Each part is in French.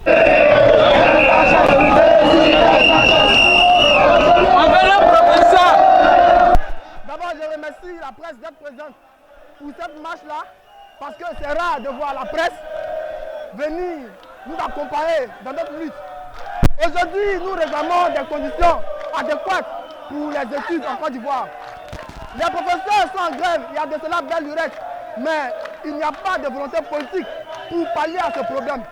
D'abord, je remercie la presse d'être présente pour cette marche-là, parce que c'est rare de voir la presse venir nous accompagner dans notre lutte. Aujourd'hui, nous réclamons des conditions adéquates pour les études en Côte d'Ivoire. Les professeurs sont en grève, il y a de cela belle lurette, mais il n'y a pas de volonté politique pour pallier à ce problème.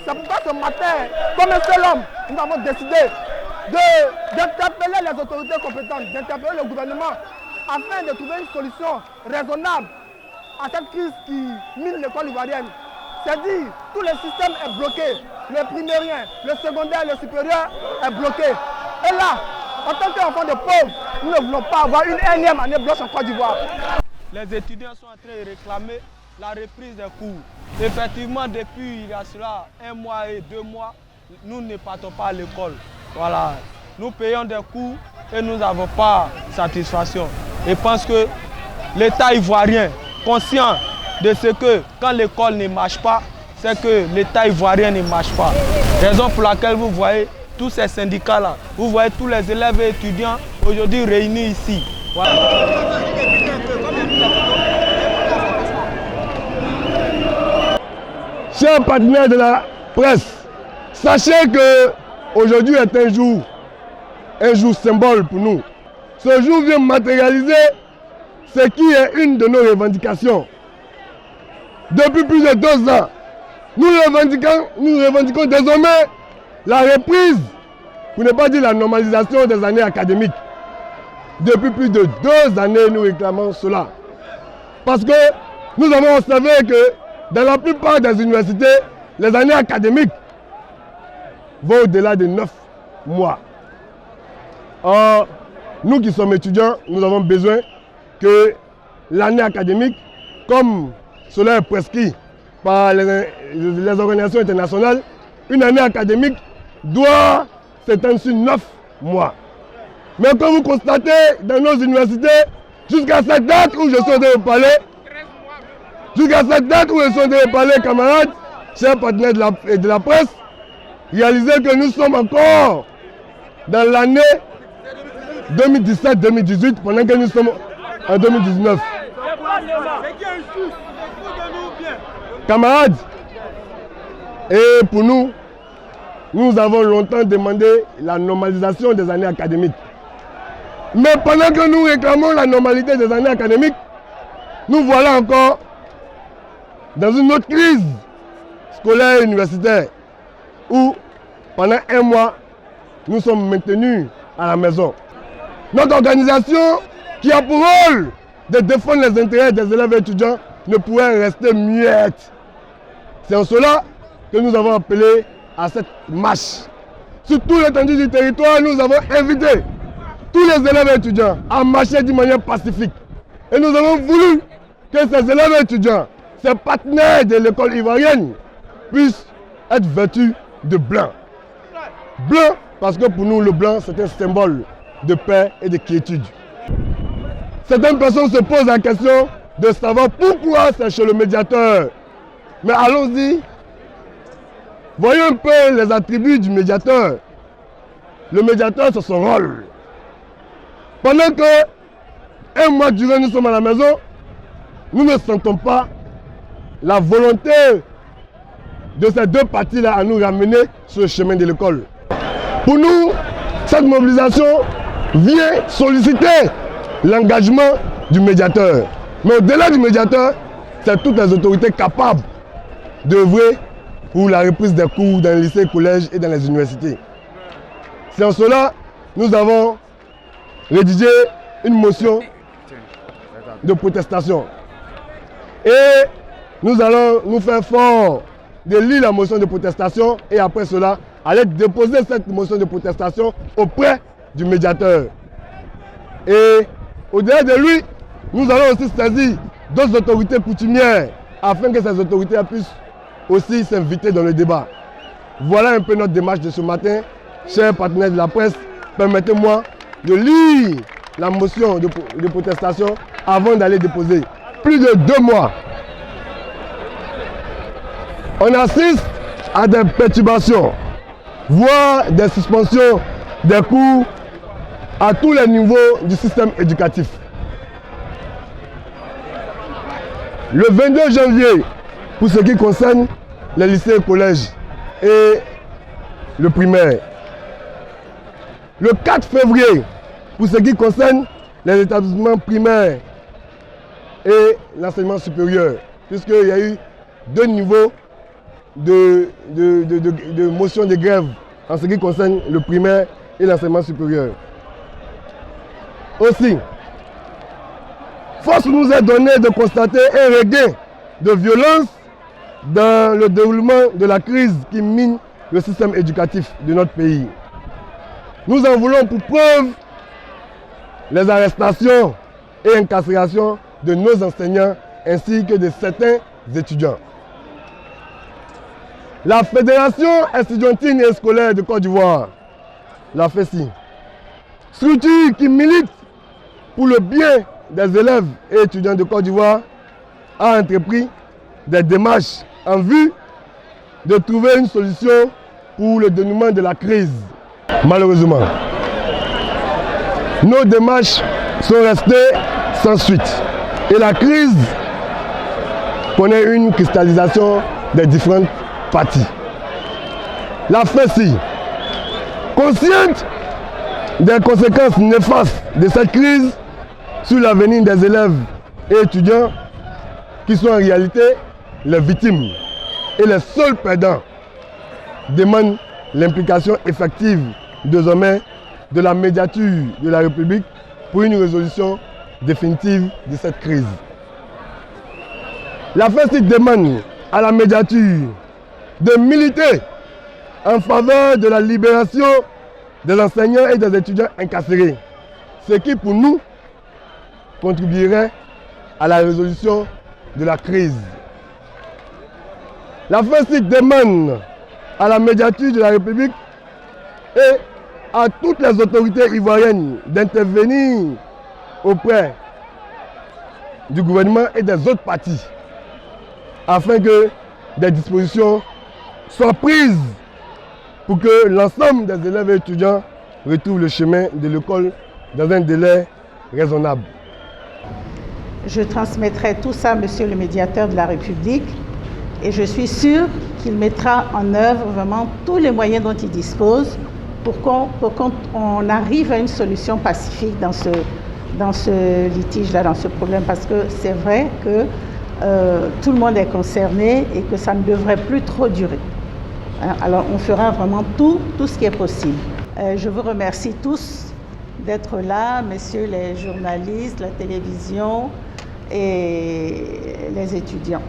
C'est pourquoi ce matin, comme un seul homme, nous avons décidé d'interpeller les autorités compétentes, d'interpeller le gouvernement, afin de trouver une solution raisonnable à cette crise qui mine l'école ivoirienne. C'est-à-dire, tout le système est bloqué. Le primérien, le secondaire, le supérieur est bloqué. Et là, en tant qu'enfants de pauvres, nous ne voulons pas avoir une énième année blanche en Côte d'Ivoire. Les étudiants sont en train de réclamer la reprise des cours. Effectivement, depuis il y a cela 1 mois et 2 mois, nous ne partons pas à l'école. Voilà. Nous payons des cours et nous n'avons pas satisfaction. Et je pense que l'État ivoirien, conscient de ce que quand l'école ne marche pas, c'est que l'État ivoirien ne marche pas. Raison pour laquelle vous voyez tous ces syndicats-là, vous voyez tous les élèves et étudiants aujourd'hui réunis ici. Voilà. Chers partenaires de la presse, sachez que aujourd'hui est un jour symbole pour nous. Ce jour vient matérialiser ce qui est une de nos revendications. Depuis plus de 2 ans, nous revendiquons désormais la reprise, pour ne pas dire la normalisation des années académiques. Depuis plus de 2 années, nous réclamons cela. Parce que nous avons observé que dans la plupart des universités, les années académiques vont au-delà de 9 mois. Or, nous qui sommes étudiants, nous avons besoin que l'année académique, comme cela est prescrit par les organisations internationales, une année académique doit s'étendre sur 9 mois. Mais comme vous constatez dans nos universités, jusqu'à cette date où je suis en train de parler, camarades, chers partenaires de la presse, réalisez que nous sommes encore dans l'année 2017-2018 pendant que nous sommes en 2019. Camarades, et pour nous, nous avons longtemps demandé la normalisation des années académiques. Mais pendant que nous réclamons la normalité des années académiques, nous voilà encore dans une autre crise scolaire et universitaire où pendant 1 mois, nous sommes maintenus à la maison. Notre organisation, qui a pour rôle de défendre les intérêts des élèves et étudiants, ne pourrait rester muette. C'est en cela que nous avons appelé à cette marche. Sur toute l'étendue du territoire, nous avons invité tous les élèves et étudiants à marcher d'une manière pacifique. Et nous avons voulu que ces élèves et étudiants, ces partenaires de l'école ivoirienne, puissent être vêtus de blanc. Blanc parce que pour nous, le blanc, c'est un symbole de paix et de quiétude. Certaines personnes se posent la question de savoir pourquoi c'est chez le médiateur. Mais allons-y. Voyons un peu les attributs du médiateur. Le médiateur, c'est son rôle. Pendant que 1 mois durant nous sommes à la maison, nous ne sentons pas la volonté de ces 2 parties-là à nous ramener sur le chemin de l'école. Pour nous, cette mobilisation vient solliciter l'engagement du médiateur. Mais au-delà du médiateur, c'est toutes les autorités capables d'œuvrer pour la reprise des cours dans les lycées, collèges et dans les universités. C'est en cela que nous avons rédigé une motion de protestation. Et nous allons nous faire fort de lire la motion de protestation et après cela, aller déposer cette motion de protestation auprès du médiateur. Et au-delà de lui, nous allons aussi saisir d'autres autorités coutumières afin que ces autorités puissent aussi s'inviter dans le débat. Voilà un peu notre démarche de ce matin. Chers partenaires de la presse, permettez-moi de lire la motion de protestation avant d'aller déposer. Plus de 2 mois, on assiste à des perturbations, voire des suspensions des cours à tous les niveaux du système éducatif. Le 22 janvier, pour ce qui concerne les lycées et collèges et le primaire. Le 4 février, pour ce qui concerne les établissements primaires et l'enseignement supérieur, puisqu'il y a eu 2 niveaux de motion de grève en ce qui concerne le primaire et l'enseignement supérieur. Aussi, force nous est donnée de constater un regain de violence dans le déroulement de la crise qui mine le système éducatif de notre pays. Nous en voulons pour preuve les arrestations et incarcérations de nos enseignants ainsi que de certains étudiants. La Fédération estudiantine et scolaire de Côte d'Ivoire, la FESI, structure qui milite pour le bien des élèves et étudiants de Côte d'Ivoire, a entrepris des démarches en vue de trouver une solution pour le dénouement de la crise. Malheureusement, nos démarches sont restées sans suite et la crise connaît une cristallisation des différentes parties. La FESI, consciente des conséquences néfastes de cette crise sur l'avenir des élèves et étudiants qui sont en réalité les victimes et les seuls perdants, demande l'implication effective désormais de la médiature de la République pour une résolution définitive de cette crise. La FESI demande à la médiature de militer en faveur de la libération des enseignants et des étudiants incarcérés, ce qui pour nous contribuerait à la résolution de la crise. La FESI demande à la médiature de la République et à toutes les autorités ivoiriennes d'intervenir auprès du gouvernement et des autres partis afin que des dispositions soient prises pour que l'ensemble des élèves et étudiants retrouvent le chemin de l'école dans un délai raisonnable. Je transmettrai tout ça à Monsieur le médiateur de la République et je suis sûre qu'il mettra en œuvre vraiment tous les moyens dont il dispose pour qu'on arrive à une solution pacifique dans ce litige-là, dans ce problème, parce que c'est vrai que tout le monde est concerné et que ça ne devrait plus trop durer. Alors on fera vraiment tout ce qui est possible. Je vous remercie tous d'être là, messieurs les journalistes, la télévision et les étudiants.